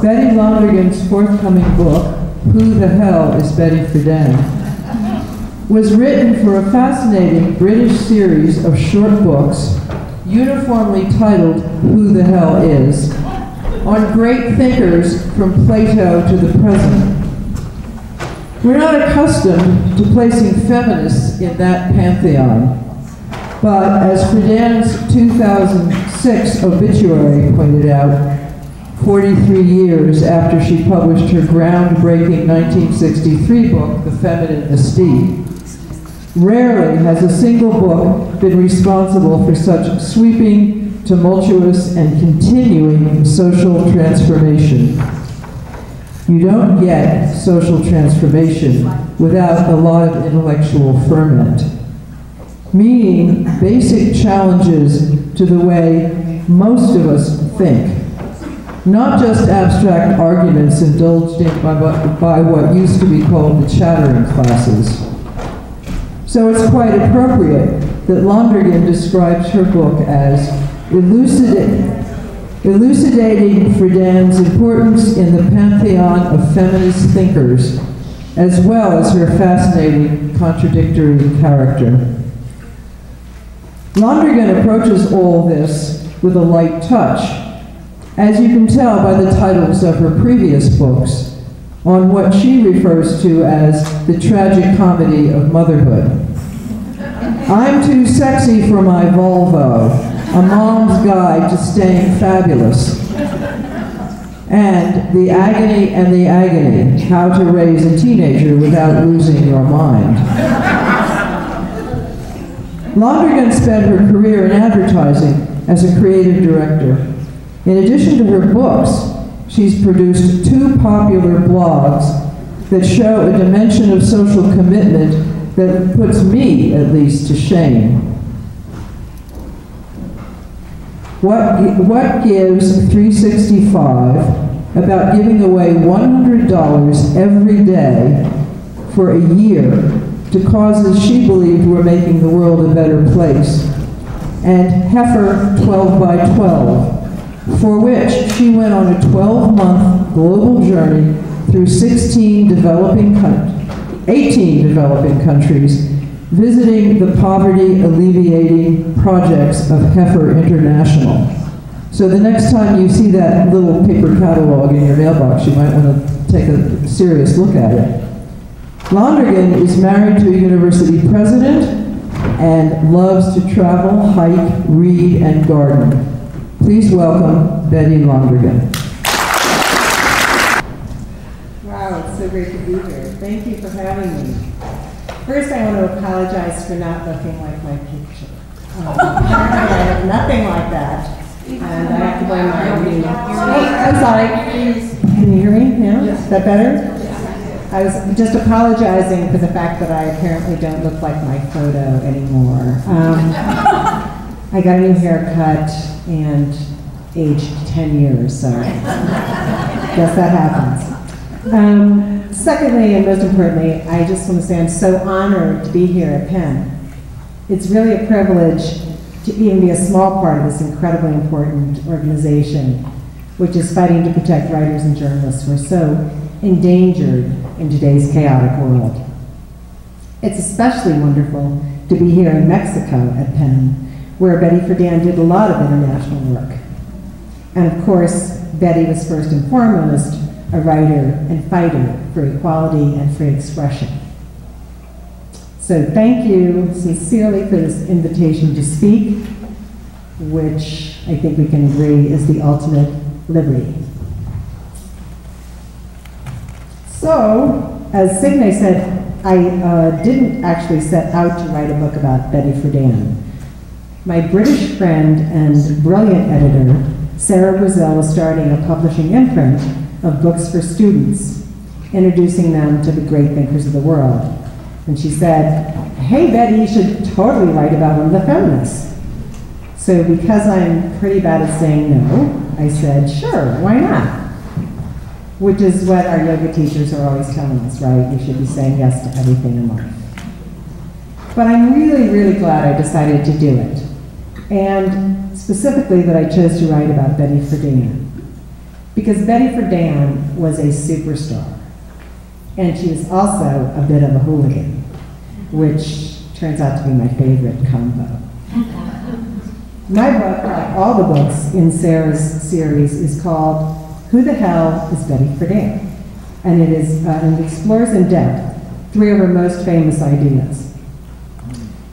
Betty Londergan's forthcoming book, Who the Hell is Betty Friedan, was written for a fascinating British series of short books, uniformly titled Who the Hell Is, on great thinkers from Plato to the present. We're not accustomed to placing feminists in that pantheon, but as Friedan's 2006 obituary pointed out, 43 years after she published her groundbreaking 1963 book, The Feminine Mystique, rarely has a single book been responsible for such sweeping, tumultuous, and continuing social transformation. You don't get social transformation without a lot of intellectual ferment, meaning basic challenges to the way most of us think, not just abstract arguments indulged in by what used to be called the chattering classes. So it's quite appropriate that Londergan describes her book as elucidating Friedan's importance in the pantheon of feminist thinkers, as well as her fascinating contradictory character. Londergan approaches all this with a light touch, as you can tell by the titles of her previous books, on what she refers to as the tragic comedy of motherhood. I'm Too Sexy for My Volvo, A Mom's Guide to Staying Fabulous, and The Agony and the Agony, How to Raise a Teenager Without Losing Your Mind. Londergan spent her career in advertising as a creative director. In addition to her books, she's produced 2 popular blogs that show a dimension of social commitment that puts me, at least, to shame. What Gives 365, about giving away $100 every day for a year to causes she believed were making the world a better place, and Heifer 12 by 12, for which she went on a 12-month global journey through 18 developing countries, visiting the poverty-alleviating projects of Heifer International. So the next time you see that little paper catalog in your mailbox, you might want to take a serious look at it. Londergan is married to a university president and loves to travel, hike, read, and garden. Please welcome Betty Londergan. Wow, it's so great to be here. Thank you for having me. First, I want to apologize for not looking like my picture. Apparently, I have nothing like that, and I have to blame my reading. I'm sorry. Can you hear me now? Is that better? I was just apologizing for the fact that I apparently don't look like my photo anymore. I got a new haircut and aged 10 years, so guess that happens. Secondly, and most importantly, I just want to say I'm so honored to be here at Penn. It's really a privilege to even be a small part of this incredibly important organization, which is fighting to protect writers and journalists who are so endangered in today's chaotic world. It's especially wonderful to be here in Mexico at Penn, where Betty Friedan did a lot of international work. And of course, Betty was first and foremost a writer and fighter for equality and free expression. So thank you sincerely for this invitation to speak, which I think we can agree is the ultimate liberty. So, as Signe said, I didn't actually set out to write a book about Betty Friedan. My British friend and brilliant editor, Sarah Brazil, was starting a publishing imprint of books for students, introducing them to the great thinkers of the world. And she said, hey Betty, you should totally write about one of the feminists. So because I'm pretty bad at saying no, I said, sure, why not? Which is what our yoga teachers are always telling us, right? You should be saying yes to everything in life. But I'm really, really glad I decided to do it. And specifically that I chose to write about Betty Friedan. because Betty Friedan was a superstar. And she was also a bit of a hooligan, which turns out to be my favorite combo. My book, like all the books in Sarah's series, is called Who the Hell is Betty Friedan? And it explores in depth 3 of her most famous ideas.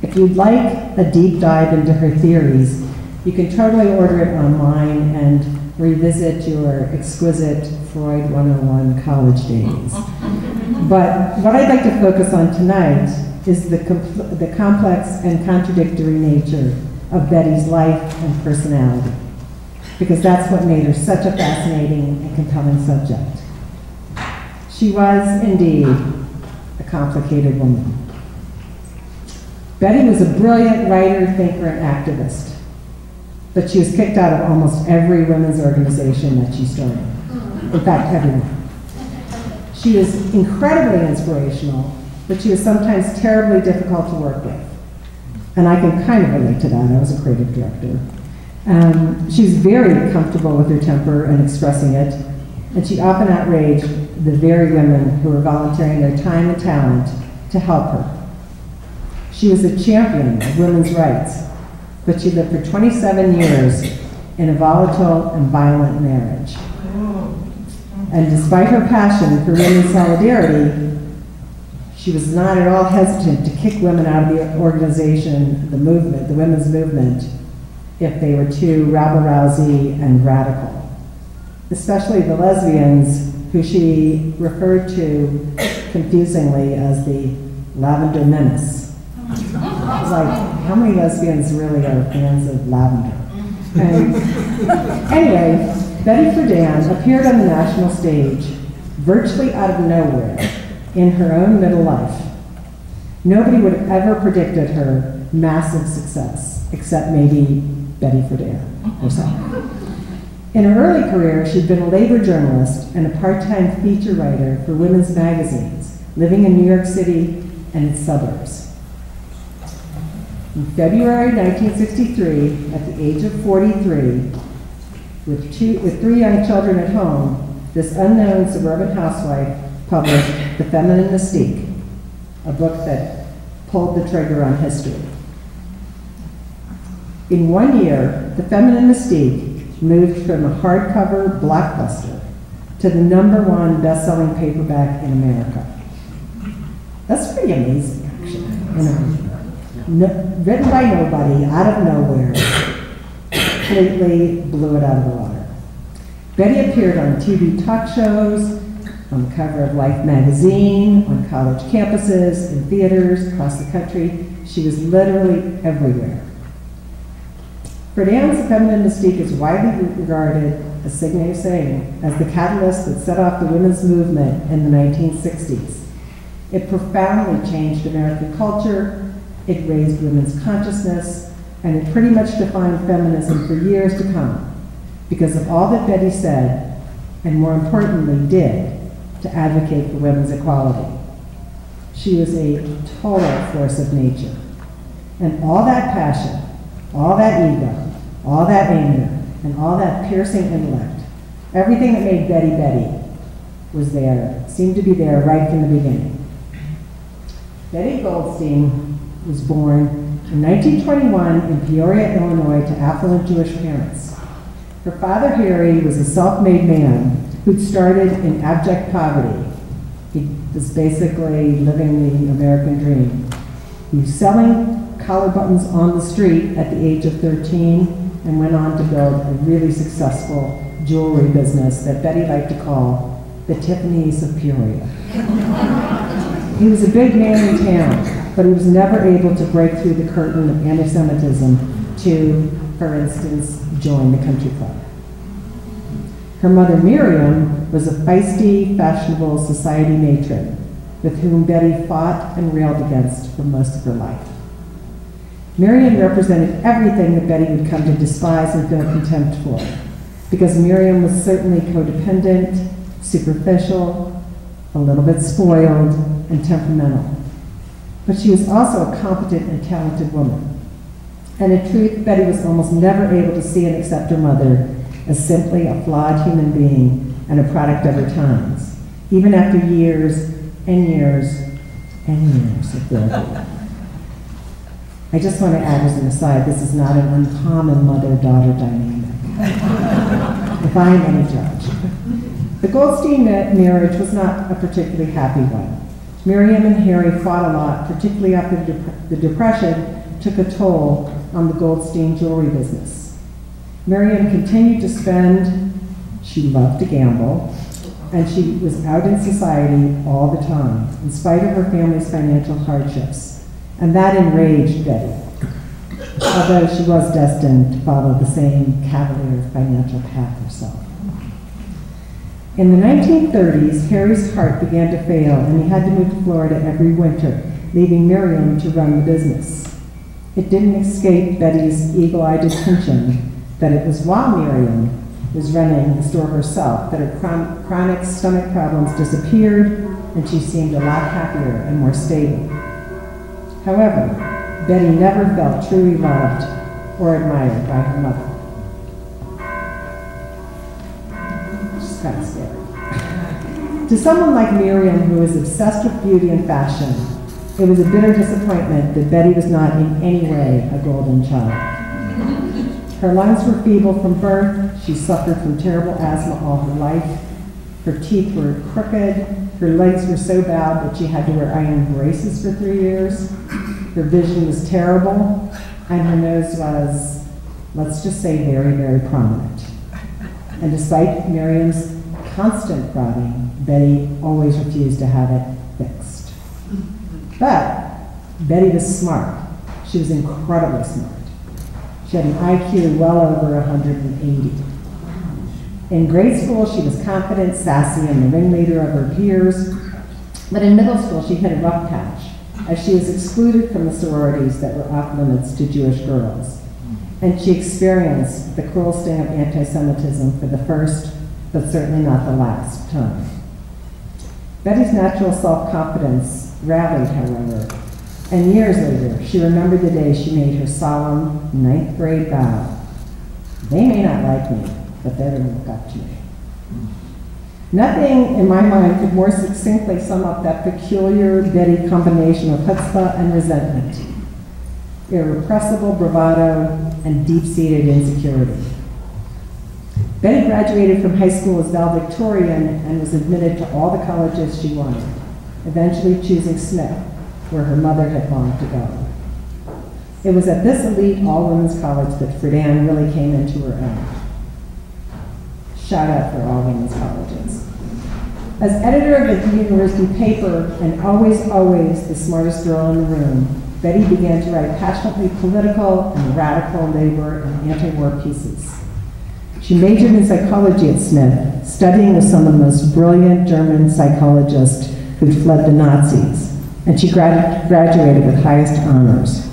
If you'd like a deep dive into her theories, you can totally order it online and revisit your exquisite Freud 101 college days. But what I'd like to focus on tonight is the complex and contradictory nature of Betty's life and personality, because that's what made her such a fascinating and compelling subject. She was, indeed, a complicated woman. Betty was a brilliant writer, thinker, and activist, but she was kicked out of almost every women's organization that she started. In fact, everyone. She was incredibly inspirational, but she was sometimes terribly difficult to work with. And I can kind of relate to that. I was a creative director. She was very comfortable with her temper and expressing it, and she often outraged the very women who were volunteering their time and talent to help her. She was a champion of women's rights, but she lived for 27 years in a volatile and violent marriage. And despite her passion for women's solidarity, she was not at all hesitant to kick women out of the organization, the movement, the women's movement, if they were too rabble-rousy and radical. Especially the lesbians, who she referred to confusingly as the Lavender Menace. It's like, how many lesbians really are fans of lavender? And anyway, Betty Friedan appeared on the national stage virtually out of nowhere in her own middle life. Nobody would have ever predicted her massive success, except maybe Betty Friedan herself. In her early career, she'd been a labor journalist and a part-time feature writer for women's magazines, living in New York City and its suburbs. In February 1963, at the age of 43, with 3 young children at home, this unknown suburban housewife published The Feminist Mystique, a book that pulled the trigger on history. In 1 year, The Feminist Mystique moved from a hardcover blockbuster to the #1 best-selling paperback in America. That's pretty amazing, actually. Written by nobody, out of nowhere, completely blew it out of the water. Betty appeared on TV talk shows, on the cover of Life magazine, on college campuses, in theaters across the country. She was literally everywhere. Friedan's The Feminist Mystique is widely regarded, as Signe was saying, as the catalyst that set off the women's movement in the 1960s. It profoundly changed American culture, it raised women's consciousness, and it pretty much defined feminism for years to come because of all that Betty said, and more importantly did, to advocate for women's equality. She was a total force of nature. And all that passion, all that ego, all that anger, and all that piercing intellect, everything that made Betty Betty was there, seemed to be there right from the beginning. Betty Goldstein was born in 1921 in Peoria, Illinois, to affluent Jewish parents. Her father, Harry, was a self-made man who'd started in abject poverty. He was basically living the American dream. He was selling collar buttons on the street at the age of 13 and went on to build a really successful jewelry business that Betty liked to call the Tiffany's of Peoria. He was a big man in town, but he was never able to break through the curtain of anti-Semitism to, for instance, join the country club. Her mother, Miriam, was a feisty, fashionable society matron with whom Betty fought and railed against for most of her life. Miriam represented everything that Betty would come to despise and feel contempt for, because Miriam was certainly codependent, superficial, a little bit spoiled, and temperamental. But she was also a competent and talented woman. And in truth, Betty was almost never able to see and accept her mother as simply a flawed human being and a product of her times, even after years and years and years of therapy. I just want to add as an aside, this is not an uncommon mother-daughter dynamic, if I'm any judge. The Goldstein marriage was not a particularly happy one. Miriam and Harry fought a lot, particularly after the Depression took a toll on the Goldstein jewelry business. Miriam continued to spend, she loved to gamble, and she was out in society all the time, in spite of her family's financial hardships. And that enraged Betty, although she was destined to follow the same cavalier financial path herself. In the 1930s, Harry's heart began to fail, and he had to move to Florida every winter, leaving Miriam to run the business. It didn't escape Betty's eagle-eyed attention that it was while Miriam was running the store herself that her chronic stomach problems disappeared, and she seemed a lot happier and more stable. However, Betty never felt truly loved or admired by her mother. Kind of scary. To someone like Miriam, who was obsessed with beauty and fashion, it was a bitter disappointment that Betty was not in any way a golden child. Her lungs were feeble from birth, she suffered from terrible asthma all her life, her teeth were crooked, her legs were so bad that she had to wear iron braces for 3 years, her vision was terrible, and her nose was, let's just say, very, very prominent. And despite Miriam's constant prodding, Betty always refused to have it fixed. But Betty was smart. She was incredibly smart. She had an IQ well over 180. In grade school, she was confident, sassy, and the ringleader of her peers. But in middle school, she hit a rough patch, as she was excluded from the sororities that were off limits to Jewish girls. And she experienced the cruel sting of anti-Semitism for the first, but certainly not the last time. Betty's natural self-confidence rallied, however, and years later, she remembered the day she made her solemn 9th grade vow. They may not like me, but they're going to look up to me. Nothing in my mind could more succinctly sum up that peculiar Betty combination of chutzpah and resentment, irrepressible bravado, and deep-seated insecurity. Betty graduated from high school as valedictorian and was admitted to all the colleges she wanted, eventually choosing Smith, where her mother had longed to go. It was at this elite all-women's college that Friedan really came into her own. Shout out for all women's colleges. As editor of the university paper, and always the smartest girl in the room, Betty began to write passionately political and radical labor and anti-war pieces. She majored in psychology at Smith, studying with some of the most brilliant German psychologists who'd fled the Nazis, and she graduated with highest honors.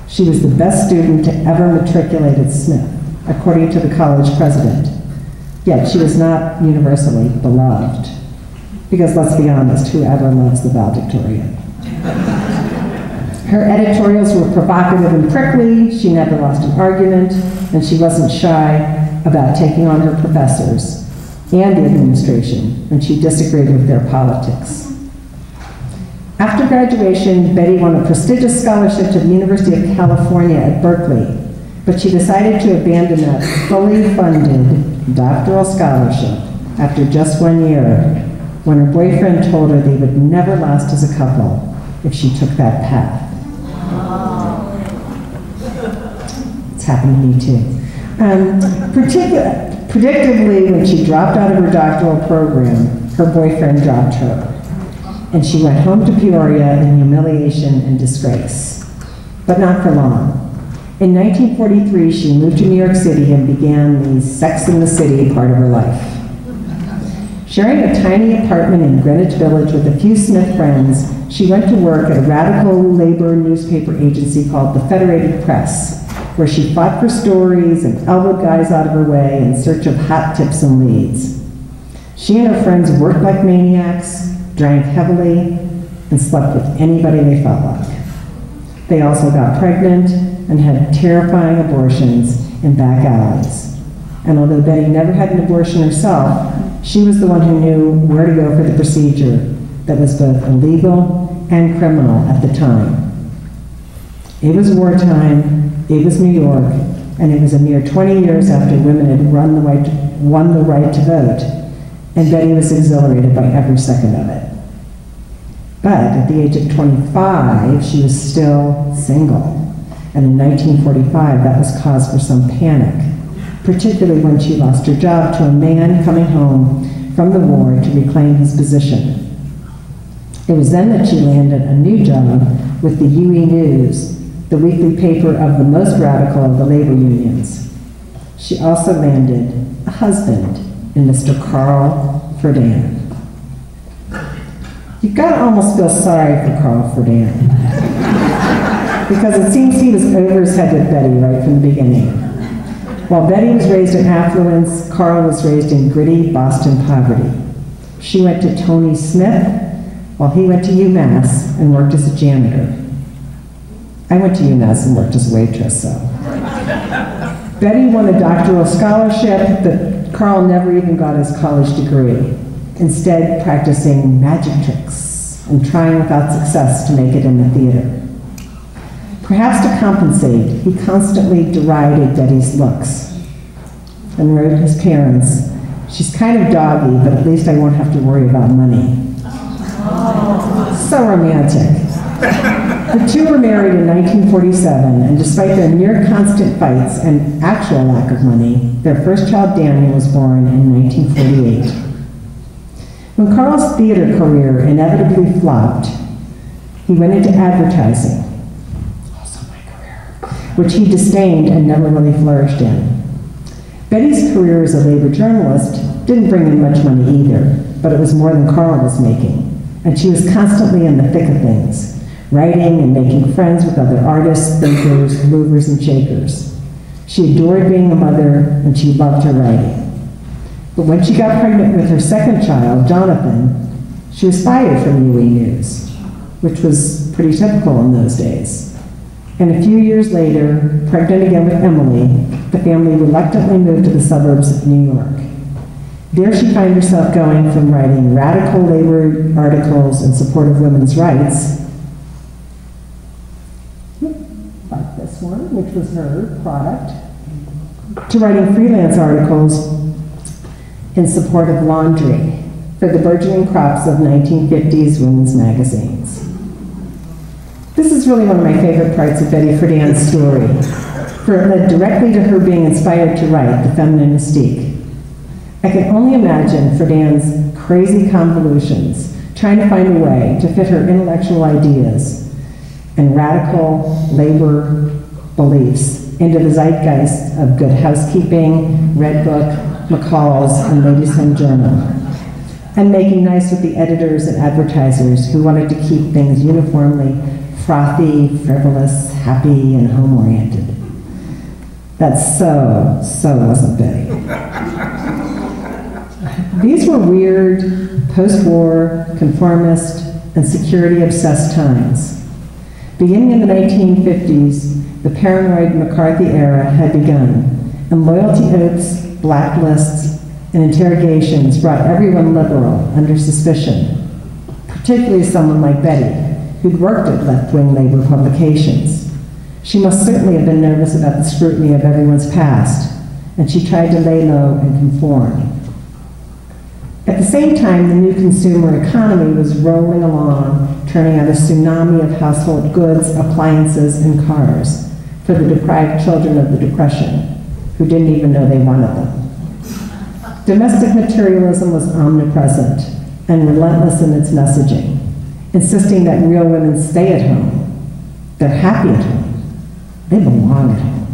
She was the best student to ever matriculate at Smith, according to the college president. Yet she was not universally beloved. Because let's be honest, whoever loves the valedictorian? Her editorials were provocative and prickly, she never lost an argument, and she wasn't shy about taking on her professors and the administration when she disagreed with their politics. After graduation, Betty won a prestigious scholarship to the University of California at Berkeley, but she decided to abandon that fully funded doctoral scholarship after just 1 year, when her boyfriend told her they would never last as a couple if she took that path. It's happened to me too. Predictably, when she dropped out of her doctoral program, her boyfriend dropped her, and she went home to Peoria in humiliation and disgrace. But not for long. In 1943, she moved to New York City and began the Sex in the City part of her life. Sharing a tiny apartment in Greenwich Village with a few Smith friends, she went to work at a radical labor newspaper agency called the Federated Press, where she fought for stories and elbowed guys out of her way in search of hot tips and leads. She and her friends worked like maniacs, drank heavily, and slept with anybody they felt like. They also got pregnant and had terrifying abortions in back alleys. And although Betty never had an abortion herself, she was the one who knew where to go for the procedure that was both illegal and criminal at the time. It was wartime, it was New York, and it was a mere 20 years after women had won the right to vote, and Betty was exhilarated by every second of it. But at the age of 25, she was still single. And in 1945, that was cause for some panic, particularly when she lost her job to a man coming home from the war to reclaim his position. It was then that she landed a new job with the UE News, the weekly paper of the most radical of the labor unions. She also landed a husband in Mr. Carl Friedan. You've got to almost feel sorry for Carl Friedan, because it seems he was over his head with Betty right from the beginning. While Betty was raised in affluence, Carl was raised in gritty Boston poverty. She went to Tony Smith, while he went to UMass and worked as a janitor. I went to UMass and worked as a waitress, so. Betty won a doctoral scholarship, but Carl never even got his college degree, instead practicing magic tricks and trying without success to make it in the theater. Perhaps to compensate, he constantly derided Betty's looks and wrote his parents, "She's kind of doggy, but at least I won't have to worry about money." So romantic. The two were married in 1947, and despite their near constant fights and actual lack of money, their first child, Daniel, was born in 1948. When Carl's theater career inevitably flopped, he went into advertising, which he disdained and never really flourished in. Betty's career as a labor journalist didn't bring in much money either, but it was more than Carl was making, and she was constantly in the thick of things, writing and making friends with other artists, thinkers, movers, and shakers. She adored being a mother, and she loved her writing. But when she got pregnant with her second child, Jonathan, she was fired from UE News, which was pretty typical in those days. And a few years later, pregnant again with Emily, the family reluctantly moved to the suburbs of New York. There she found herself going from writing radical labor articles in support of women's rights, like this one, which was her product, to writing freelance articles in support of laundry for the burgeoning crops of 1950s women's magazines. This is really one of my favorite parts of Betty Friedan's story, for it led directly to her being inspired to write The Feminine Mystique. I can only imagine Friedan's crazy convolutions, trying to find a way to fit her intellectual ideas and radical labor beliefs into the zeitgeist of Good Housekeeping, Red Book, McCall's, and Ladies' Home Journal, and making nice with the editors and advertisers who wanted to keep things uniformly frothy, frivolous, happy, and home-oriented. That so wasn't Betty. These were weird, post-war, conformist, and security-obsessed times. Beginning in the 1950s, the paranoid McCarthy era had begun, and loyalty oaths, blacklists, and interrogations brought everyone liberal under suspicion, particularly someone like Betty, who'd worked at left-wing labor publications. She must certainly have been nervous about the scrutiny of everyone's past, and she tried to lay low and conform. At the same time, the new consumer economy was rolling along, turning out a tsunami of household goods, appliances, and cars for the deprived children of the Depression, who didn't even know they wanted them. Domestic materialism was omnipresent and relentless in its messaging, insisting that real women stay at home. They're happy at home. They belong at home.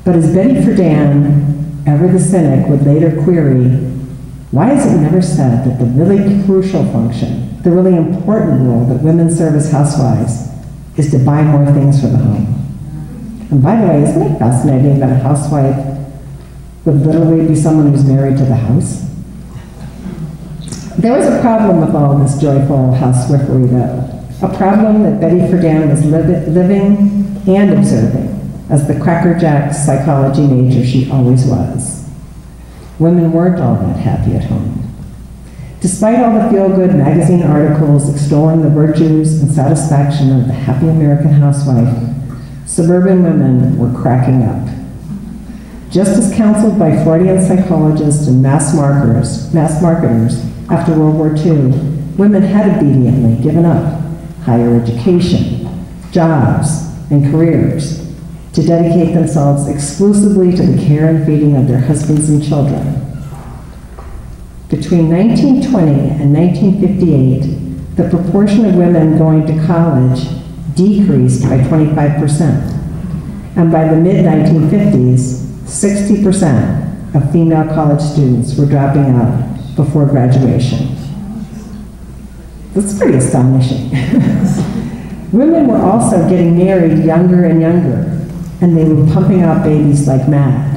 But as Betty Friedan, ever the cynic, would later query, why is it never said that the really crucial function, the really important role that women serve as housewives, is to buy more things for the home? And by the way, isn't it fascinating that a housewife would literally be someone who's married to the house? There was a problem with all this joyful housewifery, though. A problem that Betty Friedan was living and observing. as the crackerjack psychology major she always was. Women weren't all that happy at home. Despite all the feel-good magazine articles extolling the virtues and satisfaction of the happy American housewife, suburban women were cracking up. Just as counseled by Freudian psychologists and mass marketers after World War II, women had obediently given up higher education, jobs, and careers to dedicate themselves exclusively to the care and feeding of their husbands and children. Between 1920 and 1958, the proportion of women going to college decreased by 25%. And by the mid-1950s, 60% of female college students were dropping out before graduation. That's pretty astonishing. Women were also getting married younger and younger, and they were pumping out babies like mad.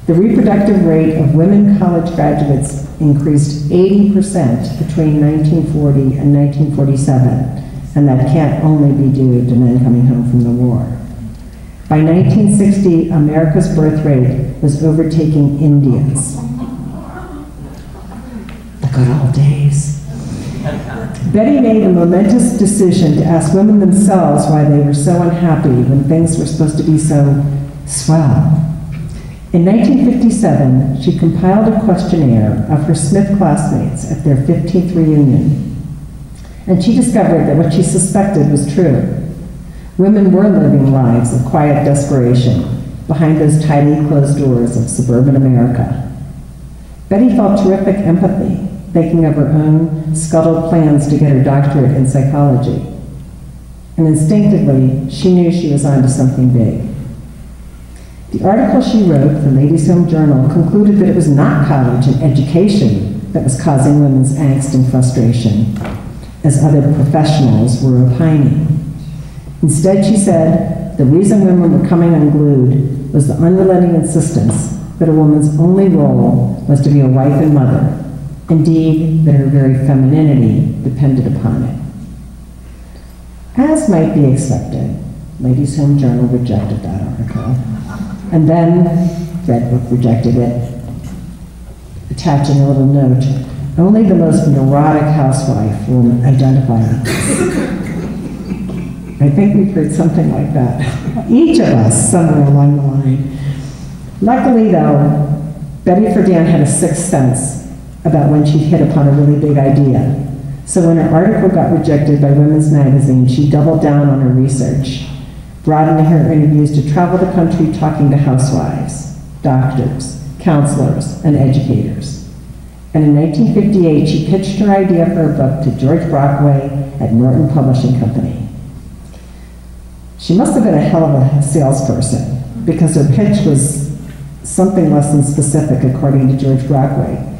The reproductive rate of women college graduates increased 80% between 1940 and 1947, and that can't only be due to men coming home from the war. By 1960, America's birth rate was overtaking India's. The good old days. Betty made a momentous decision to ask women themselves why they were so unhappy when things were supposed to be so swell. In 1957, she compiled a questionnaire of her Smith classmates at their 15th reunion, and she discovered that what she suspected was true. Women were living lives of quiet desperation behind those tightly closed doors of suburban America. Betty felt terrific empathy, thinking of her own scuttled plans to get her doctorate in psychology. And instinctively, she knew she was onto something big. The article she wrote for Ladies' Home Journal concluded that it was not college and education that was causing women's angst and frustration, as other professionals were opining. Instead, she said, the reason women were coming unglued was the unrelenting insistence that a woman's only role was to be a wife and mother, indeed, that her very femininity depended upon it. As might be expected, Ladies' Home Journal rejected that article, and then Red Book rejected it, attaching a little note, only the most neurotic housewife will identify with this. I think we've heard something like that. Each of us, somewhere along the line. Luckily, though, Betty Friedan had a sixth sense about when she'd hit upon a really big idea. So when her article got rejected by Women's Magazine, she doubled down on her research, broadening her interviews to travel the country talking to housewives, doctors, counselors, and educators. And in 1958, she pitched her idea for a book to George Brockway at Norton Publishing Company. She must have been a hell of a salesperson, because her pitch was something less than specific, according to George Brockway.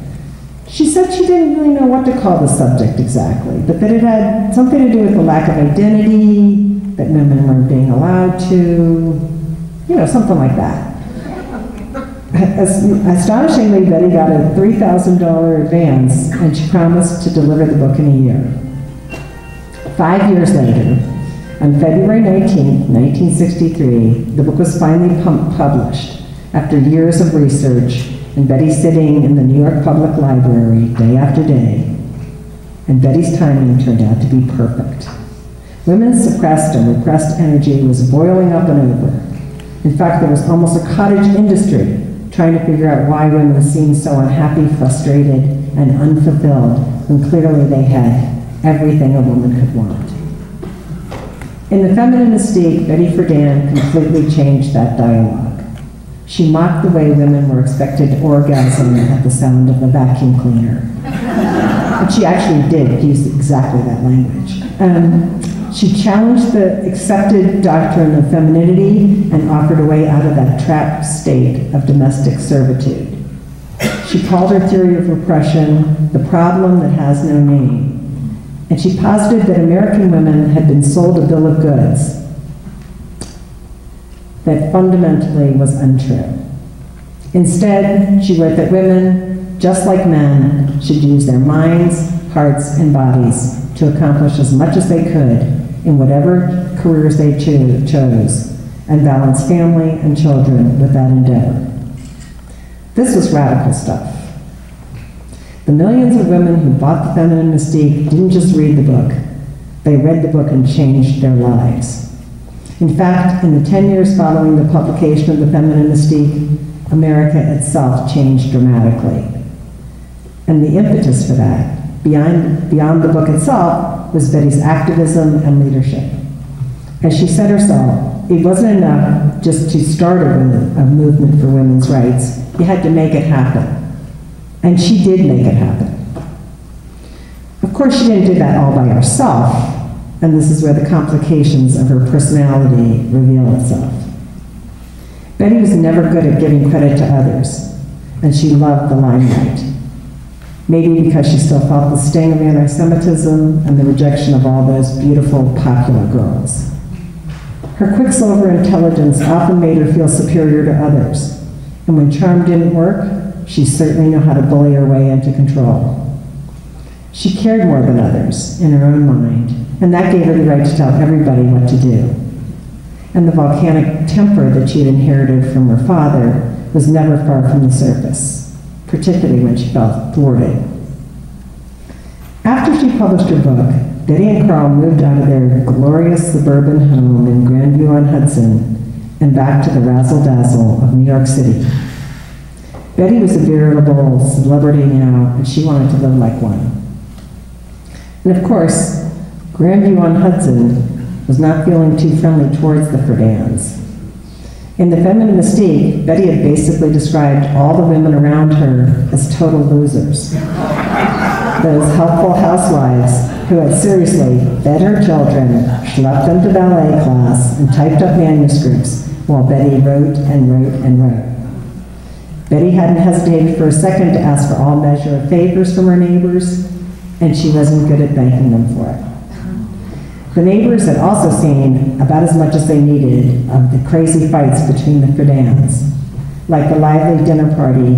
She said she didn't really know what to call the subject exactly, but that it had something to do with the lack of identity, that women weren't being allowed to, something like that. Astonishingly, Betty got a $3,000 advance, and she promised to deliver the book in a year. 5 years later, on February 19, 1963, the book was finally published after years of research, and Betty sitting in the New York Public Library day after day. And Betty's timing turned out to be perfect. Women's suppressed and repressed energy was boiling up and over. In fact, there was almost a cottage industry trying to figure out why women seemed so unhappy, frustrated, and unfulfilled when clearly they had everything a woman could want. In The Feminine Mystique, Betty Friedan completely changed that dialogue. She mocked the way women were expected to orgasm at the sound of a vacuum cleaner. And she actually did use exactly that language. She challenged the accepted doctrine of femininity and offered a way out of that trapped state of domestic servitude. She called her theory of repression the problem that has no name. And she posited that American women had been sold a bill of goods that fundamentally was untrue. Instead, she wrote that women, just like men, should use their minds, hearts, and bodies to accomplish as much as they could in whatever careers they chose, and balance family and children with that endeavor. This was radical stuff. The millions of women who bought The Feminine Mystique didn't just read the book. They read the book and changed their lives. In fact, in the 10 years following the publication of The Feminine Mystique, America itself changed dramatically. And the impetus for that, beyond the book itself, was Betty's activism and leadership. As she said herself, it wasn't enough just to start a movement for women's rights. You had to make it happen. And she did make it happen. Of course, she didn't do that all by herself, and this is where the complications of her personality reveal itself. Betty was never good at giving credit to others, and she loved the limelight. Maybe because she still felt the sting of anti-Semitism and the rejection of all those beautiful, popular girls. Her quicksilver intelligence often made her feel superior to others, and when charm didn't work, she certainly knew how to bully her way into control. She cared more than others, in her own mind, and that gave her the right to tell everybody what to do. And the volcanic temper that she had inherited from her father was never far from the surface, particularly when she felt thwarted. After she published her book, Betty and Carl moved out of their glorious suburban home in Grandview-on-Hudson and back to the razzle-dazzle of New York City. Betty was a veritable celebrity now, and she wanted to live like one. And of course, Grandview-on-Hudson was not feeling too friendly towards the Friedans. In The Feminine Mystique, Betty had basically described all the women around her as total losers. Those helpful housewives who had seriously fed her children, schlepped them to ballet class, and typed up manuscripts while Betty wrote and wrote and wrote. Betty hadn't hesitated for a second to ask for all measure of favors from her neighbors, and she wasn't good at thanking them for it. The neighbors had also seen about as much as they needed of the crazy fights between the Friedans, like the lively dinner party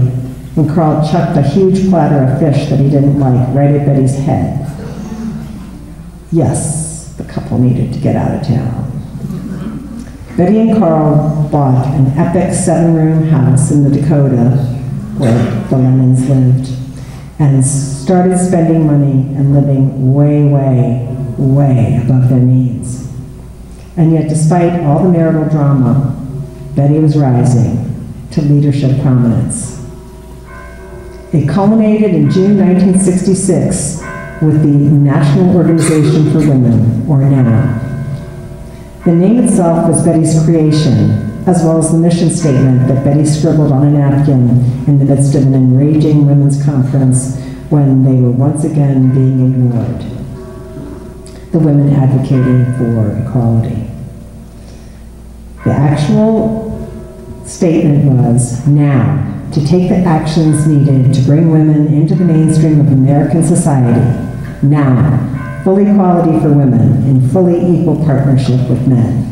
when Carl chucked a huge platter of fish that he didn't like right at Betty's head. Yes, the couple needed to get out of town. Betty and Carl bought an epic 7-room house in the Dakota where the Lennons lived and started spending money and living way, way, way above their means. And yet, despite all the marital drama, Betty was rising to leadership prominence. It culminated in June 1966 with the National Organization for Women, or NOW. The name itself was Betty's creation, as well as the mission statement that Betty scribbled on a napkin in the midst of an enraging women's conference when they were once again being ignored. The women advocating for equality. The actual statement was, now, to take the actions needed to bring women into the mainstream of American society. Now, full equality for women in fully equal partnership with men.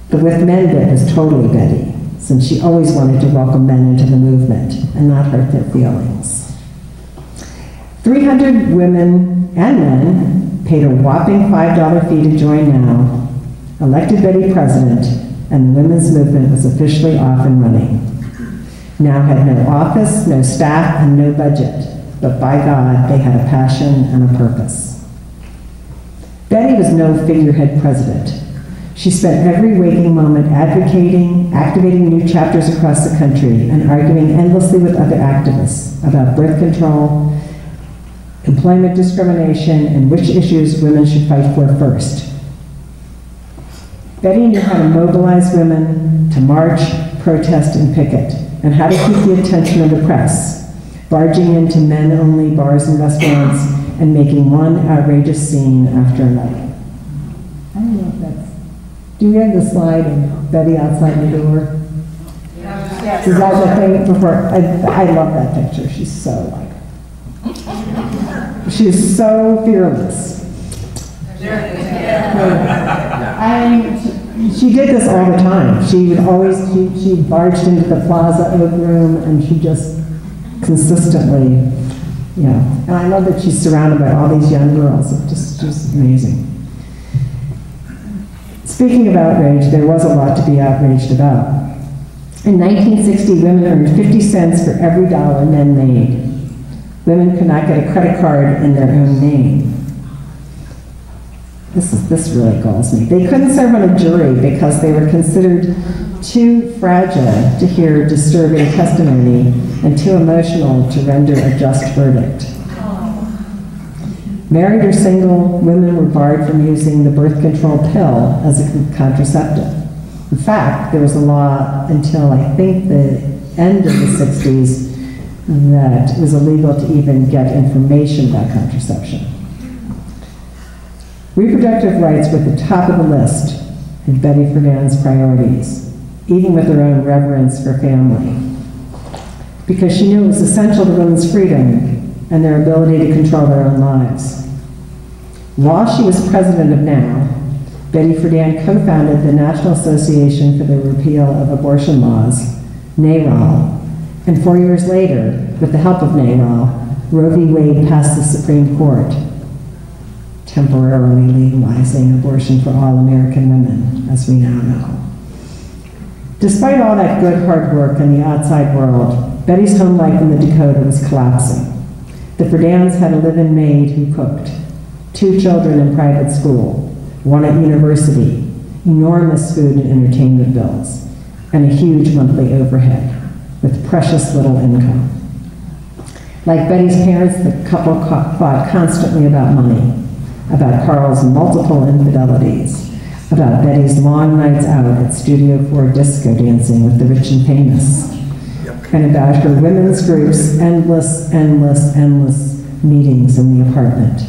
The with men bit was totally Betty, since she always wanted to welcome men into the movement and not hurt their feelings. 300 women and men paid a whopping $5 fee to join NOW, elected Betty president, and the women's movement was officially off and running. NOW had no office, no staff, and no budget. But by God, they had a passion and a purpose. Betty was no figurehead president. She spent every waking moment advocating, activating new chapters across the country, and arguing endlessly with other activists about birth control, employment discrimination, and which issues women should fight for first. Betty knew how to mobilize women to march, protest, and picket, and how to keep the attention of the press, barging into men-only bars and restaurants and making one outrageous scene after another. I don't know if that's... Do we have the slide of Betty outside the door? Yes. Is that the thing before? I love that picture. She's so like... She's so fearless. She did this all the time. She would always... She barged into the Plaza Oak Room and she just... consistently, and I love that she's surrounded by all these young girls. It's just amazing. Speaking of outrage, there was a lot to be outraged about. In 1960, women earned 50 cents for every dollar men made. Women could not get a credit card in their own name. This really galls me. They couldn't serve on a jury because they were considered too fragile to hear disturbing testimony and too emotional to render a just verdict. Married or single, women were barred from using the birth control pill as a contraceptive. In fact, there was a law until I think the end of the 60s that it was illegal to even get information about contraception. Reproductive rights were at the top of the list of Betty Friedan's priorities, even with her own reverence for family, because she knew it was essential to women's freedom and their ability to control their own lives. While she was president of NOW, Betty Friedan co-founded the National Association for the Repeal of Abortion Laws, NARAL, and 4 years later, with the help of NARAL, Roe v. Wade passed the Supreme Court, temporarily legalizing abortion for all American women, as we now know. Despite all that good hard work in the outside world, Betty's home life in the Dakota was collapsing. The Friedans had a live-in maid who cooked, 2 children in private school, 1 at university, enormous food and entertainment bills, and a huge monthly overhead, with precious little income. Like Betty's parents, the couple fought constantly about money, about Carl's multiple infidelities, about Betty's long nights out at Studio 4 disco dancing with the rich and famous, and about her women's group's endless meetings in the apartment.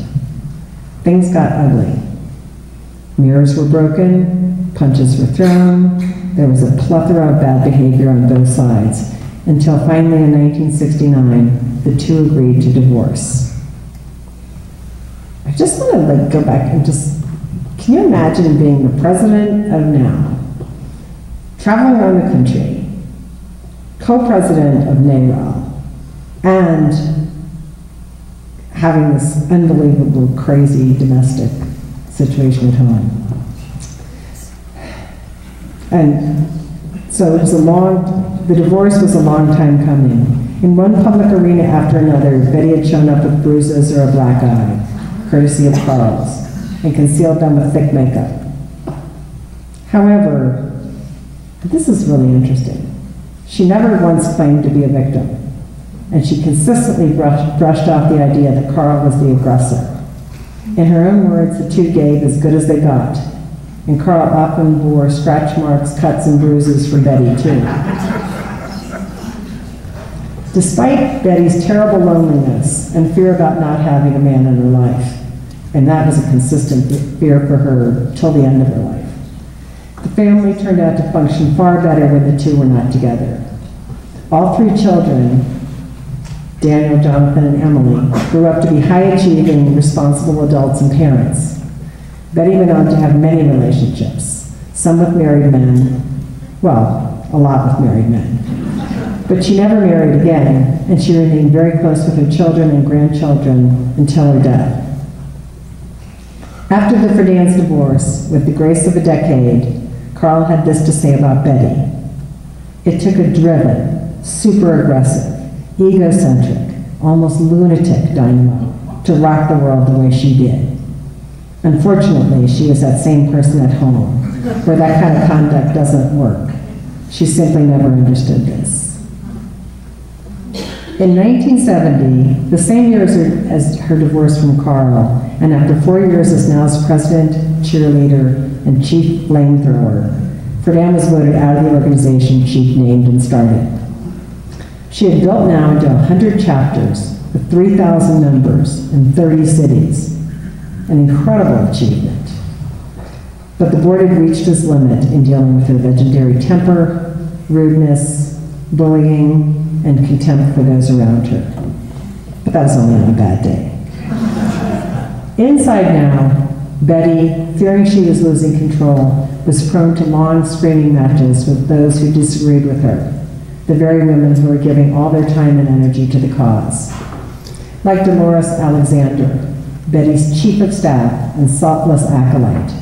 Things got ugly. Mirrors were broken, punches were thrown, there was a plethora of bad behavior on both sides, until finally in 1969, the two agreed to divorce. I just want to go back and can you imagine being the president of NOW, traveling around the country, co-president of NARAL, and having this unbelievable, crazy domestic situation at home. And so it was the divorce was a long time coming. In one public arena after another, Betty had shown up with bruises or a black eye, courtesy of Carl's, and concealed them with thick makeup. However, this is really interesting. She never once claimed to be a victim, and she consistently brushed off the idea that Carl was the aggressor. In her own words, the two gave as good as they got, and Carl often bore scratch marks, cuts, and bruises from Betty, too. Despite Betty's terrible loneliness and fear about not having a man in her life, and that was a consistent fear for her till the end of her life, the family turned out to function far better when the two were not together. All 3 children, Daniel, Jonathan, and Emily, grew up to be high-achieving, responsible adults and parents. Betty went on to have many relationships, some with married men, well, a lot with married men. But she never married again, and she remained very close with her children and grandchildren until her death. After the Friedans' divorce, with the grace of a decade, Carl had this to say about Betty. It took a driven, super aggressive, egocentric, almost lunatic dynamo to rock the world the way she did. Unfortunately, she was that same person at home, where that kind of conduct doesn't work. She simply never understood this. In 1970, the same year as her divorce from Carl, and after 4 years as NOW's president, cheerleader, and chief flamethrower, Friedan was voted out of the organization she'd named and started. She had built NOW into 100 chapters with 3,000 members in 30 cities, an incredible achievement. But the board had reached its limit in dealing with her legendary temper, rudeness, bullying, and contempt for those around her. But that was only on a bad day. Inside NOW, Betty, fearing she was losing control, was prone to long screaming matches with those who disagreed with her, the very women who were giving all their time and energy to the cause. Like Dolores Alexander, Betty's chief of staff and saltless acolyte,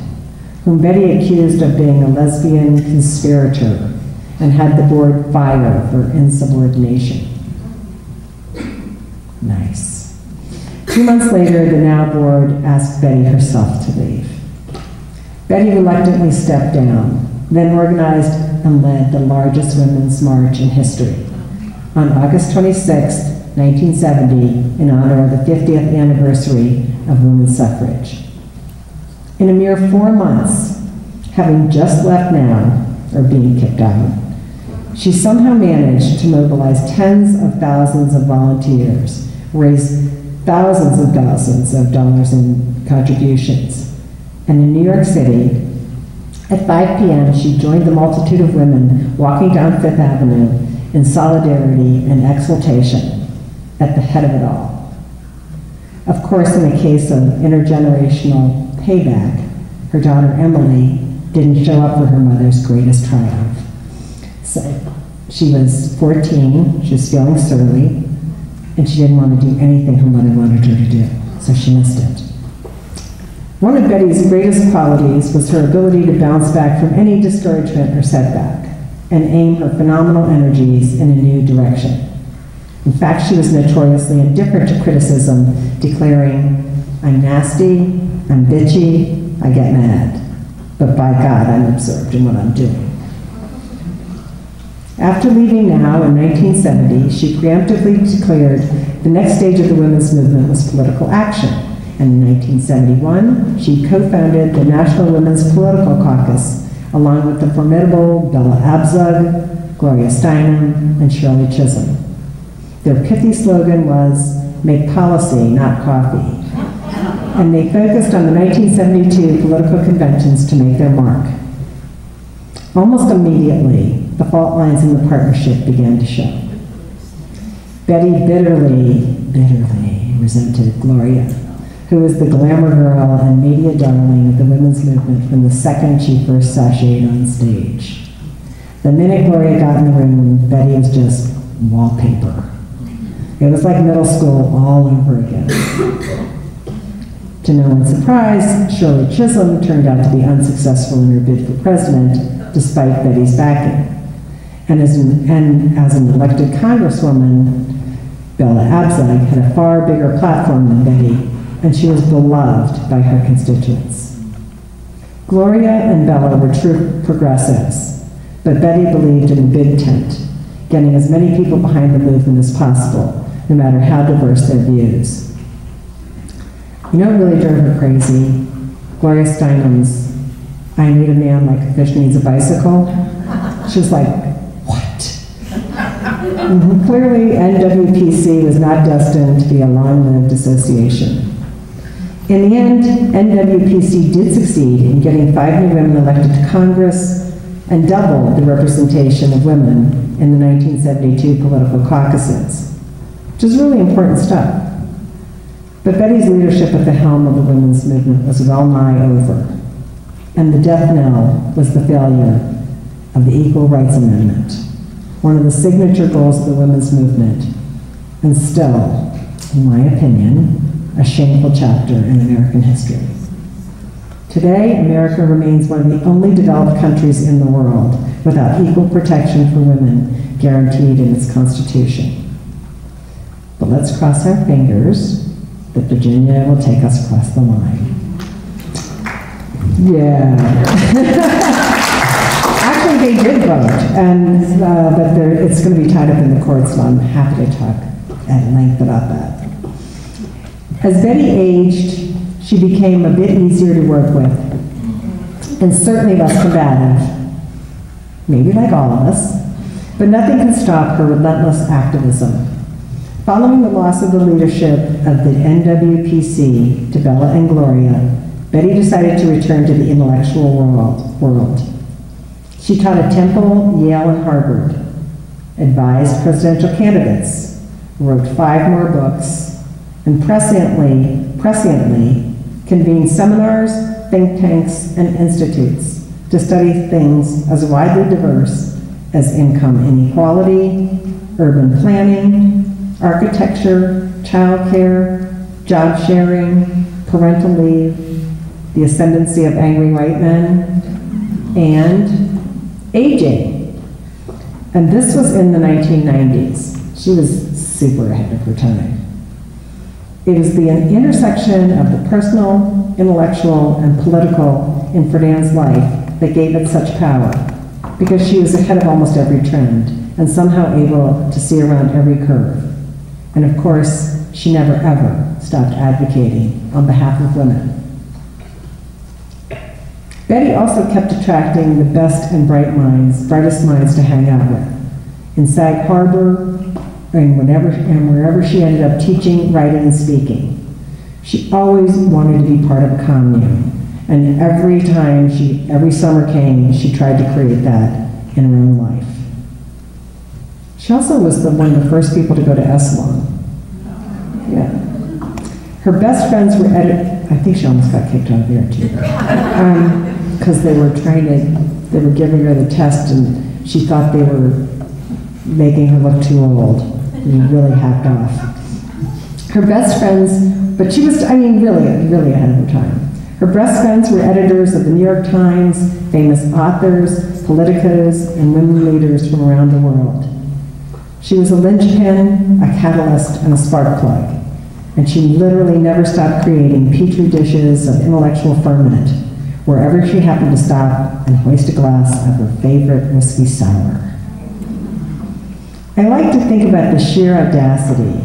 whom Betty accused of being a lesbian conspirator and had the board fired for insubordination. Nice. 2 months later, the now board asked Betty herself to leave. Betty reluctantly stepped down, then organized and led the largest women's march in history on August 26, 1970, in honor of the 50th anniversary of women's suffrage. In a mere 4 months, having just left now, or being kicked out, she somehow managed to mobilize tens of thousands of volunteers, raise thousands of dollars in contributions. And in New York City, at 5 p.m., she joined the multitude of women walking down Fifth Avenue in solidarity and exultation at the head of it all. Of course, in the case of intergenerational payback, her daughter Emily didn't show up for her mother's greatest triumph. So she was 14, she was feeling surly, and she didn't want to do anything her mother wanted her to do, so she missed it. One of Betty's greatest qualities was her ability to bounce back from any discouragement or setback and aim her phenomenal energies in a new direction. In fact, she was notoriously indifferent to criticism, declaring, "I'm nasty, I'm bitchy, I get mad, but by God, I'm absorbed in what I'm doing." After leaving NOW in 1970, she preemptively declared the next stage of the women's movement was political action. And in 1971, she co-founded the National Women's Political Caucus, along with the formidable Bella Abzug, Gloria Steinem, and Shirley Chisholm. Their pithy slogan was, "Make policy, not coffee." And they focused on the 1972 political conventions to make their mark. Almost immediately, the fault lines in the partnership began to show. Betty bitterly resented Gloria, who was the glamour girl and media darling of the women's movement from the second she first sashayed on stage. The minute Gloria got in the room, Betty was just wallpaper. It was like middle school all over again. To no one's surprise, Shirley Chisholm turned out to be unsuccessful in her bid for president, despite Betty's backing. And as an elected congresswoman, Bella Abzug had a far bigger platform than Betty, and she was beloved by her constituents. Gloria and Bella were true progressives, but Betty believed in the big tent, getting as many people behind the movement as possible, no matter how diverse their views. You know what really drove her crazy? Gloria Steinem's, "I need a man like a fish needs a bicycle." She was like, what? Clearly, NWPC was not destined to be a long-lived association. In the end, NWPC did succeed in getting 5 new women elected to Congress and doubled the representation of women in the 1972 political caucuses, which is really important stuff. But Betty's leadership at the helm of the women's movement was well nigh over, and the death knell was the failure of the Equal Rights Amendment, one of the signature goals of the women's movement, and still, in my opinion, a shameful chapter in American history. Today, America remains one of the only developed countries in the world without equal protection for women guaranteed in its Constitution. But let's cross our fingers that Virginia will take us across the line. Yeah. Actually, they did vote, and but it's going to be tied up in the courts, so I'm happy to talk at length about that. As Betty aged, she became a bit easier to work with, and certainly less combative, maybe like all of us, but nothing can stop her relentless activism. Following the loss of the leadership of the NWPC to Bella and Gloria, Betty decided to return to the intellectual world. She taught at Temple, Yale, and Harvard, advised presidential candidates, wrote 5 more books, and presciently convened seminars, think tanks, and institutes to study things as widely diverse as income inequality, urban planning, architecture, childcare, job sharing, parental leave, The Ascendancy of Angry White Men, and Aging. And this was in the 1990s. She was super ahead of her time. It was the intersection of the personal, intellectual, and political in Friedan's life that gave it such power, because she was ahead of almost every trend and somehow able to see around every curve. And of course, she never ever stopped advocating on behalf of women. Betty also kept attracting the best and brightest minds to hang out with. In Sag Harbor, and wherever she ended up teaching, writing, and speaking. She always wanted to be part of a commune. And every summer came, she tried to create that in her own life. She also was one of the first people to go to Esalen. Yeah. Her best friends were I think she almost got kicked out of there too. Because they were giving her the test and she thought they were making her look too old. And really hacked off. Her best friends, but she was, really ahead of her time. Her best friends were editors of the New York Times, famous authors, politicos, and women leaders from around the world. She was a linchpin, a catalyst, and a spark plug. And she literally never stopped creating petri dishes of intellectual ferment wherever she happened to stop and hoist a glass of her favorite whiskey sour. I like to think about the sheer audacity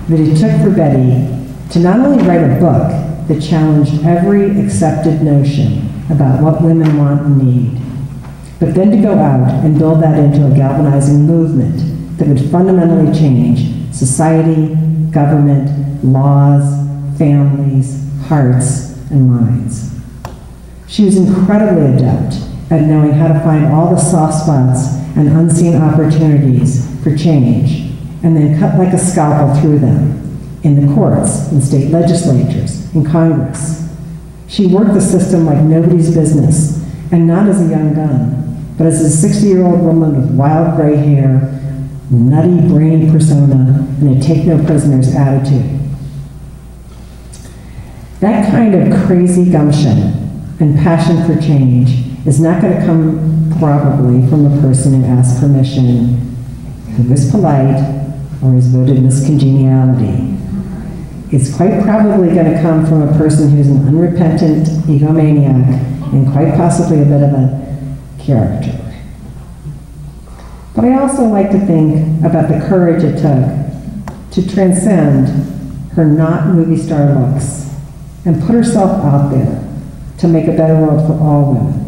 that it took for Betty to not only write a book that challenged every accepted notion about what women want and need, but then to go out and build that into a galvanizing movement that would fundamentally change society, government, laws, families, hearts, and minds. She was incredibly adept at knowing how to find all the soft spots and unseen opportunities for change, and then cut like a scalpel through them in the courts, in state legislatures, in Congress. She worked the system like nobody's business, and not as a young gun, but as a 60-year-old woman with wild gray hair, nutty, brainy persona, and a take-no-prisoners attitude. That kind of crazy gumption and passion for change is not going to come probably from a person who asks permission, who is polite, or has voted Miss Congeniality. It's quite probably going to come from a person who's an unrepentant egomaniac and quite possibly a bit of a character. But I also like to think about the courage it took to transcend her not movie star looks and put herself out there to make a better world for all women.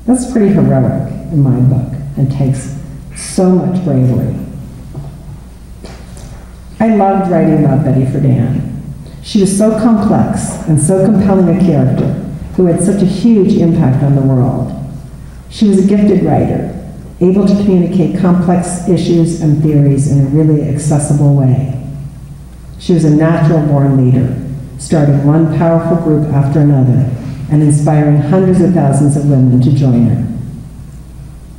That's pretty heroic in my book and takes so much bravery. I loved writing about Betty Friedan. She was so complex and so compelling a character who had such a huge impact on the world. She was a gifted writer, able to communicate complex issues and theories in a really accessible way. She was a natural-born leader, starting one powerful group after another and inspiring hundreds of thousands of women to join her.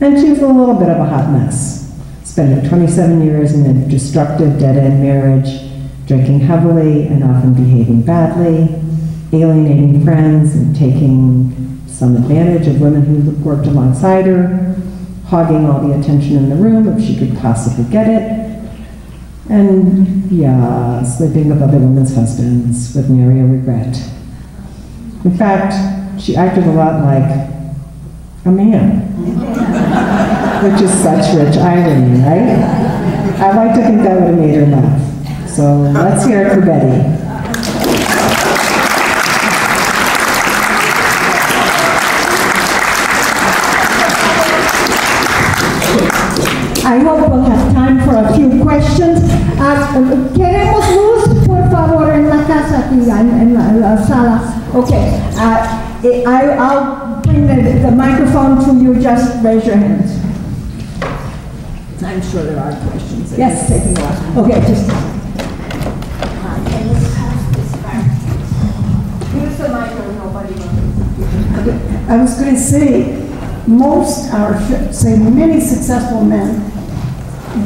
And she was a little bit of a hot mess, spending 27 years in a destructive dead-end marriage, drinking heavily and often behaving badly, alienating friends and taking some advantage of women who worked alongside her, hogging all the attention in the room if she could possibly get it, and sleeping with other women's husbands with nary a regret. In fact, she acted a lot like a man, which is such rich irony, right? I like to think that would have made her laugh. So let's hear it for Betty. I hope we'll have time for a few questions. Queremos luz, por favor, en la casa aquí, en la sala. Okay, I'll bring the microphone to you. Just raise your hands. I'm sure there are questions. Yes, taking a while. Okay, just. Use the microphone. Nobody knows. I was going to say, many successful men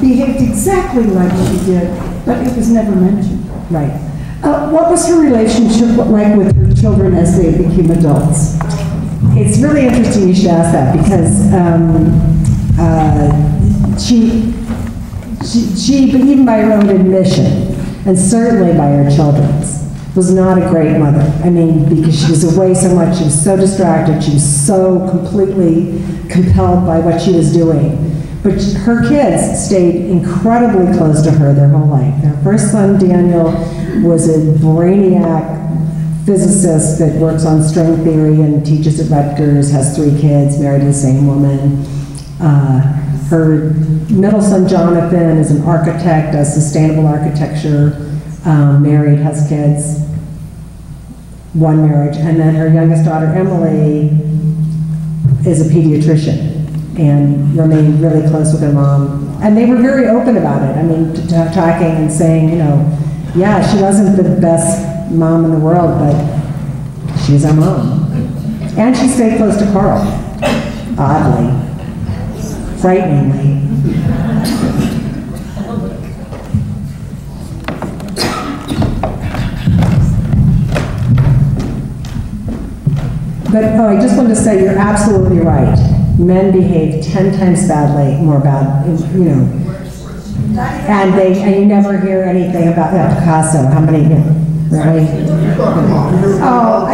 behaved exactly like she did, but it was never mentioned. Right. What was her relationship like with her children as they became adults? It's really interesting you should ask that, because she, even by her own admission, and certainly by her children's, was not a great mother. I mean, because she was away so much, she was so distracted, she was so completely compelled by what she was doing. But her kids stayed incredibly close to her their whole life. Her first son, Daniel, was a brainiac physicist that works on string theory and teaches at Rutgers, has 3 kids, married the same woman. Her middle son, Jonathan, is an architect, does sustainable architecture, married, has kids, 1 marriage. And then her youngest daughter, Emily, is a pediatrician and remained really close with her mom. And they were very open about it. I mean, talking and saying, you know, yeah, she wasn't the best mom in the world, but she's our mom. And she stayed close to Carl, oddly, frighteningly. But oh, I just wanted to say you're absolutely right. Men behave 10 times more bad, you know. And you never hear anything about Picasso. How many, really? Oh,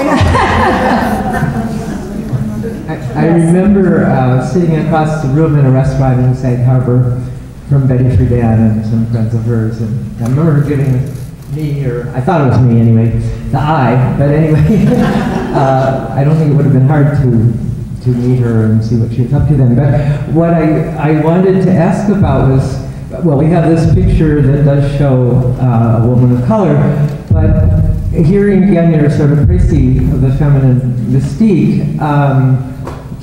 I remember sitting across the room in a restaurant in Sag Harbor from Betty Friedan and some friends of hers, and I remember her giving me, or I thought it was me anyway, the eye, but anyway, I don't think it would have been hard to meet her and see what she was up to then. But what I wanted to ask about was, well, we have this picture that does show a woman of color, but hearing again your sort of précis of the feminine mystique,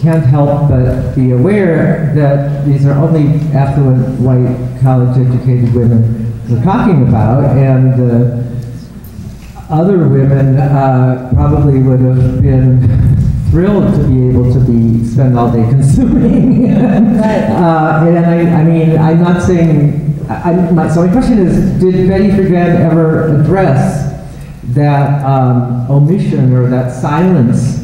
can't help but be aware that these are only affluent, white, college-educated women we're talking about, and other women probably would have been thrilled to be able to spend all day consuming. And I mean, I'm not saying, so my question is, did Betty Friedan ever address that omission or that silence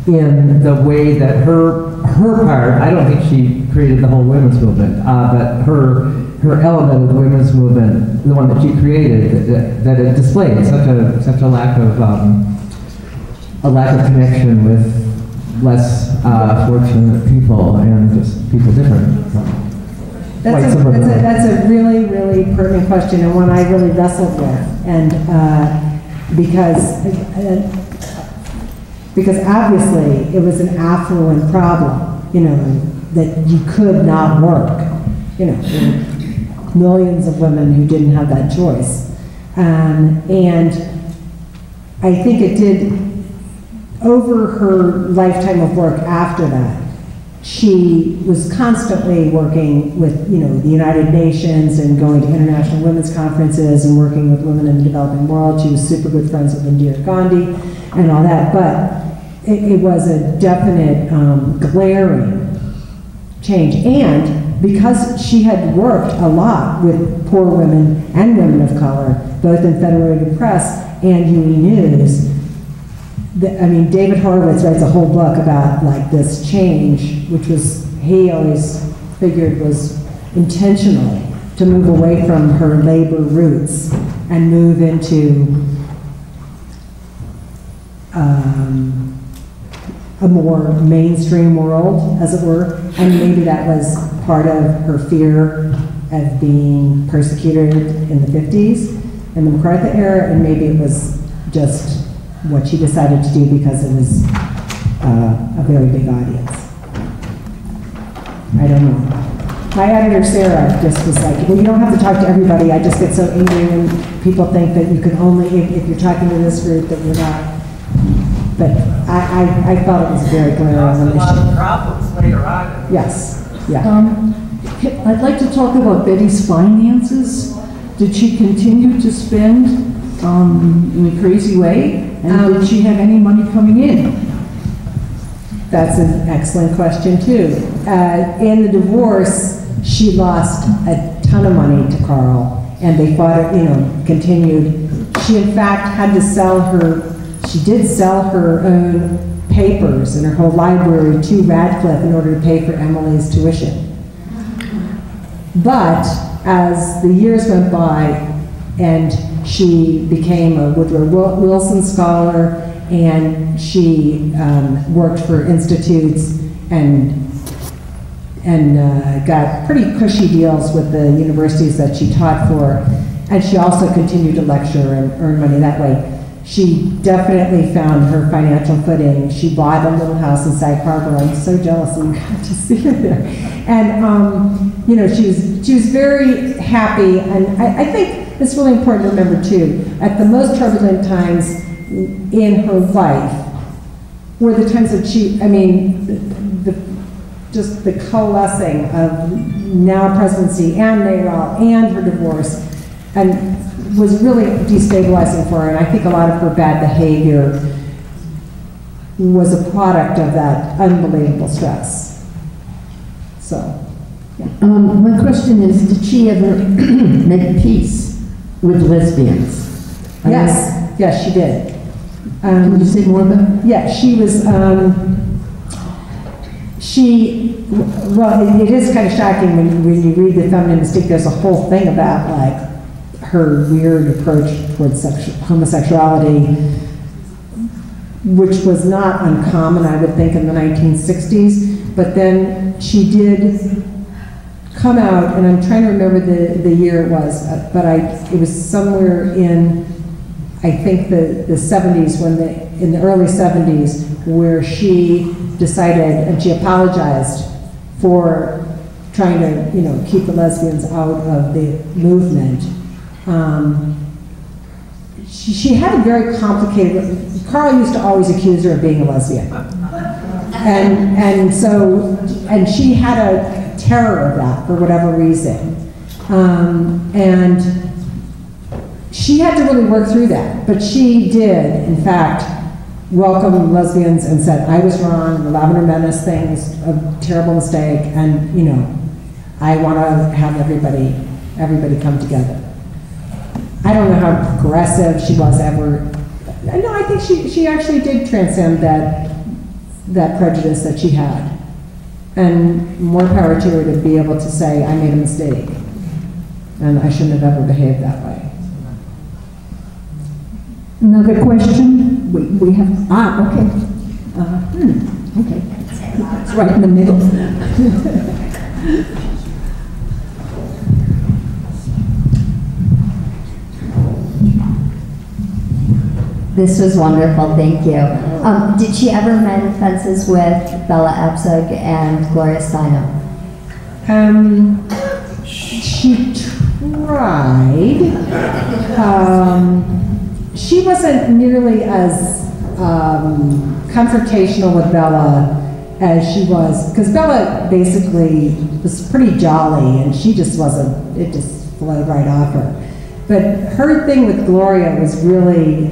in the way that her part, I don't think she created the whole women's movement, but her element of the women's movement, the one that she created, that it displayed such a lack of connection with less fortunate people and just people different. That's a really, really pertinent question, and one I really wrestled with, and because obviously it was an affluent problem, you know, that you could not work, you know, there were millions of women who didn't have that choice, and I think it did, over her lifetime of work after that, she was constantly working with, you know, the United Nations and going to international women's conferences and working with women in the developing world. She was super good friends with Indira Gandhi and all that, but it was a definite glaring change. And because she had worked a lot with poor women and women of color, both in Federated Press and UE News, I mean, David Horowitz writes a whole book about like this change, which was, he always figured was intentionally to move away from her labor roots and move into a more mainstream world, as it were. And maybe that was part of her fear of being persecuted in the 50s, in the McCarthy era, and maybe it was just what she decided to do because it was a very big audience. I don't know. My editor, Sarah, just was like, well, you don't have to talk to everybody. I just get so angry when people think that you can only, if you're talking to this group, that you're not. But I felt it was very glaring. A lot of problems later on. Yes, yeah. I'd like to talk about Betty's finances. Did she continue to spend in a crazy way? And did she have any money coming in? That's an excellent question too. In the divorce, she lost a ton of money to Carl, and they fought it, you know, continued. She in fact had to sell her she did sell her own papers and her whole library to Radcliffe in order to pay for Emily's tuition. But as the years went by and she became a Woodrow Wilson scholar and she worked for institutes and got pretty cushy deals with the universities that she taught for, and she also continued to lecture and earn money that way. She definitely found her financial footing. She bought a little house in Sag Harbor. I'm so jealous that you got to see her there. And you know, she was very happy, and I think it's really important to remember too, at the most turbulent times in her life were the times that she, I mean, just the coalescing of now presidency and NARAL and her divorce, and was really destabilizing for her. And I think a lot of her bad behavior was a product of that unbelievable stress. So, yeah. My question is, did she ever make peace with lesbians? Yes, yes, she did. Can you say more about that? Yeah, she was, well, it is kind of shocking when you read the Feminist Icon. There's a whole thing about like her weird approach towards homosexuality, which was not uncommon, I would think, in the 1960s. But then she did come out, and I'm trying to remember the year it was, but it was somewhere in, I think, the 70s, in the early 70s, where she decided, and she apologized for trying to, you know, keep the lesbians out of the movement. She had a very complicated, Carl used to always accuse her of being a lesbian. And she had a terror of that for whatever reason. And she had to really work through that, but she did, in fact, welcome lesbians and said, I was wrong, the Lavender Menace thing was a terrible mistake, and, you know, I want to have everybody come together. I don't know how progressive she was ever. No, I think she actually did transcend that prejudice that she had. And more power to her to be able to say, I made a mistake, and I shouldn't have ever behaved that way. Another question? We have, okay. Okay. It's right in the middle. This was wonderful, thank you. Did she ever mend fences with Bella Abzug and Gloria Steinem? She tried. She wasn't nearly as confrontational with Bella as she was, because Bella basically was pretty jolly, and she just wasn't, it just flowed right off her. But her thing with Gloria was really,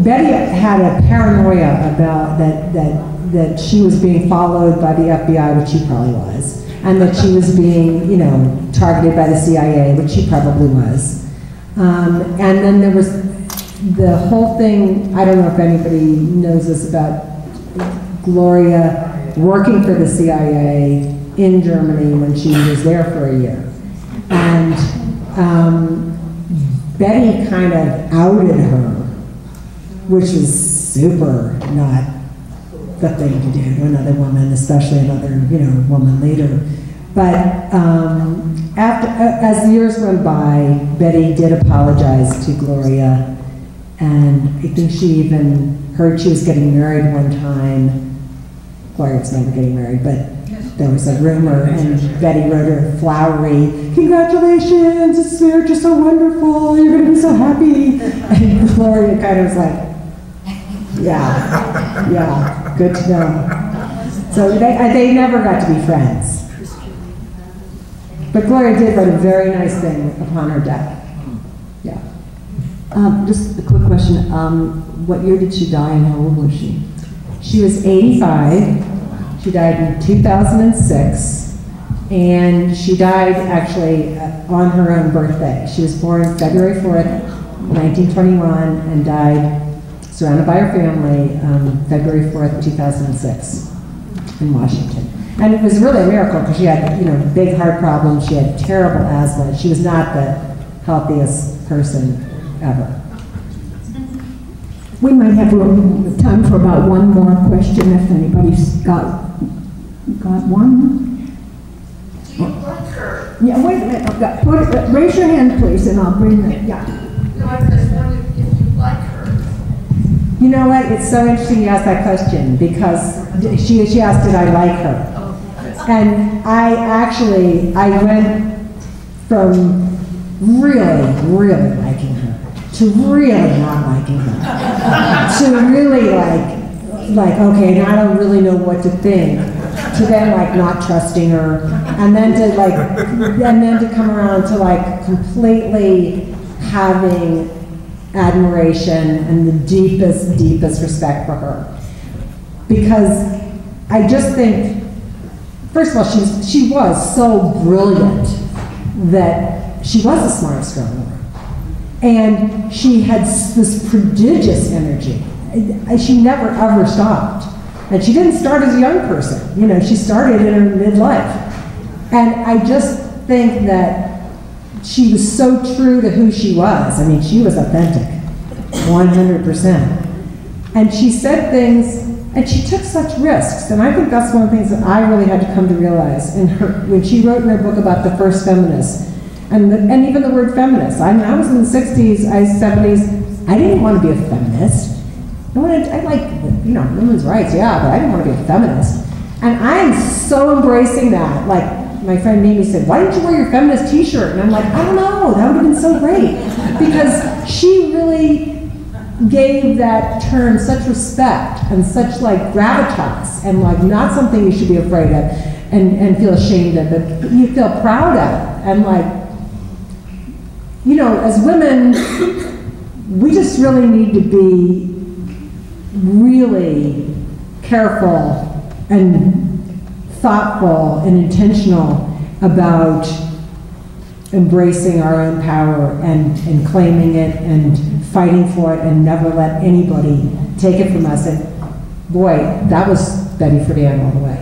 Betty had a paranoia about that she was being followed by the FBI, which she probably was, and that she was being, you know, targeted by the CIA, which she probably was. And then there was the whole thing, I don't know if anybody knows this, about Gloria working for the CIA in Germany when she was there for a year. And Betty kind of outed her, which was super not the thing to do to another woman, especially another, you know, woman leader. But as the years went by, Betty did apologize to Gloria, and I think she even heard she was getting married one time. Gloria's never getting married, but there was a rumor, and Betty wrote her flowery, congratulations, you're just so wonderful, you're going to be so happy. And Gloria kind of was like, yeah, good to know. So they never got to be friends. But Gloria did write a very nice thing upon her death. Yeah. Just a quick question. What year did she die and how old was she? She was 85. She died in 2006. And she died actually on her own birthday. She was born February 4th, 1921, and died surrounded by her family February 4th, 2006 in Washington. And it was really a miracle because she had, big heart problems. She had terrible asthma. She was not the healthiest person ever. We might have time for about one more question if anybody's got one. Do you like her? Yeah, wait a minute. Raise your hand, please, and I'll bring it. Yeah. No, I just wondered if you like her. You know what? It's so interesting you asked that question because she asked, did I like her? And I went from really, really liking her to really not liking her to really like okay, now I don't really know what to think, to then not trusting her, and then to come around to completely having admiration and the deepest, deepest respect for her. Because I just think, first of all, she was so brilliant that she was the smartest girl in the room. And she had this prodigious energy. She never ever stopped. And she didn't start as a young person. She started in her midlife. And I just think that she was so true to who she was. I mean, she was authentic, 100%. And she said things, and she took such risks. And I think that's one of the things that I really had to come to realize when she wrote in her book about the first feminists. And even the word feminist. I mean, I was in the 60s, 70s. I didn't want to be a feminist. I like, women's rights, yeah, but I didn't want to be a feminist. And I am so embracing that. Like, my friend Mimi said, why didn't you wear your feminist t-shirt? And I'm like, I don't know, that would have been so great. Because she really gave that term such respect and such gravitas and not something you should be afraid of and feel ashamed of, but you feel proud of. And as women, we just really need to be really careful and thoughtful and intentional about embracing our own power and claiming it and fighting for it and never let anybody take it from us. And boy, that was Betty Friedan all the way.